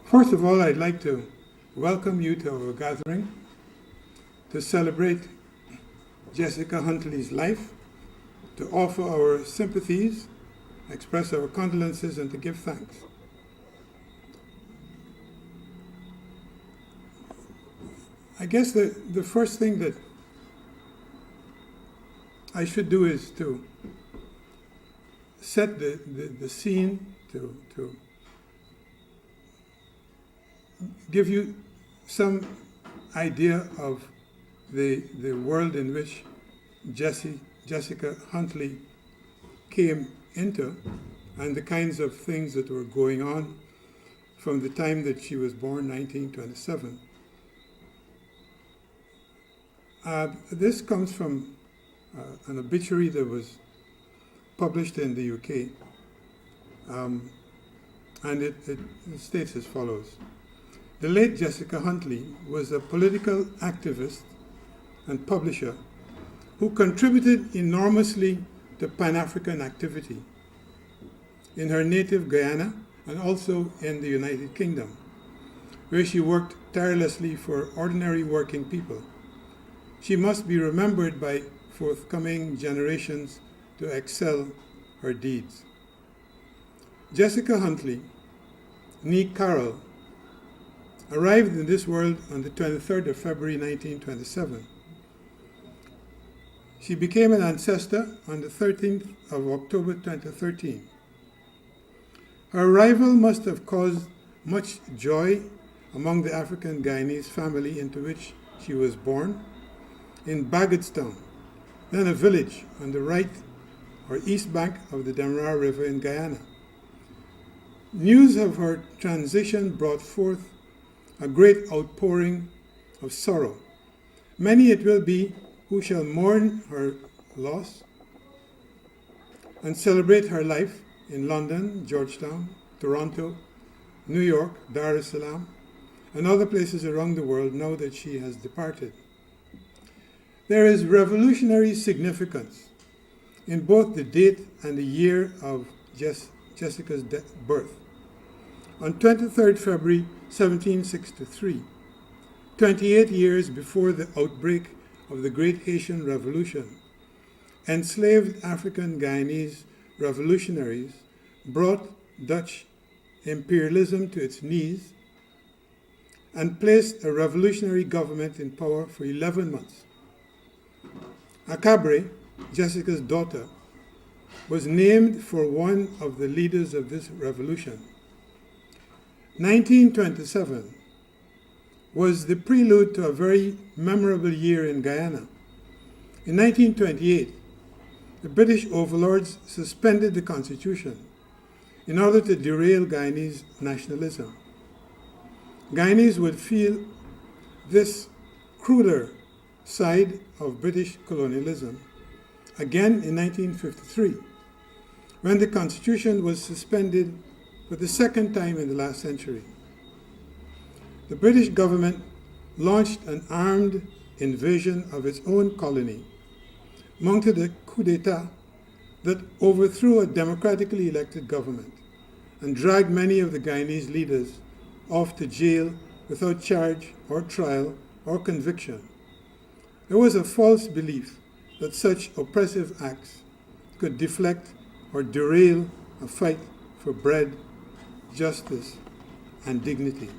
First of all, I'd like to welcome you to our gathering to celebrate Jessica Huntley's life, to offer our sympathies, express our condolences, and to give thanks. I guess the first thing that I should do is to set the scene, to give you some idea of the world in which Jessica Huntley came into and the kinds of things that were going on from the time that she was born, 1927. This comes from an obituary that was published in the UK, and it states as follows. The late Jessica Huntley was a political activist and publisher who contributed enormously to Pan-African activity in her native Guyana and also in the United Kingdom, where she worked tirelessly for ordinary working people. She must be remembered by forthcoming generations to excel her deeds. Jessica Huntley, née Carroll, arrived in this world on the 23rd of February 1927. She became an ancestor on the 13th of October 2013. Her arrival must have caused much joy among the African Guyanese family into which she was born, in Bagotstown, then a village on the right or east bank of the Demerara River in Guyana. News of her transition brought forth a great outpouring of sorrow. Many it will be who shall mourn her loss and celebrate her life in London, Georgetown, Toronto, New York, Dar es Salaam, and other places around the world now that she has departed. There is revolutionary significance in both the date and the year of Jessica's birth. On 23rd February 1763, 28 years before the outbreak of the Great Haitian Revolution, enslaved African Guyanese revolutionaries brought Dutch imperialism to its knees and placed a revolutionary government in power for 11 months. Akabre, Jessica's daughter, was named for one of the leaders of this revolution. 1927 was the prelude to a very memorable year in Guyana. In 1928, the British overlords suspended the constitution in order to derail Guyanese nationalism. Guyanese would feel this cruder side of British colonialism again in 1953, when the constitution was suspended for the second time in the last century. The British government launched an armed invasion of its own colony, mounted a coup d'etat that overthrew a democratically elected government and dragged many of the Guyanese leaders off to jail without charge or trial or conviction. There was a false belief that such oppressive acts could deflect or derail a fight for bread, justice, and dignity.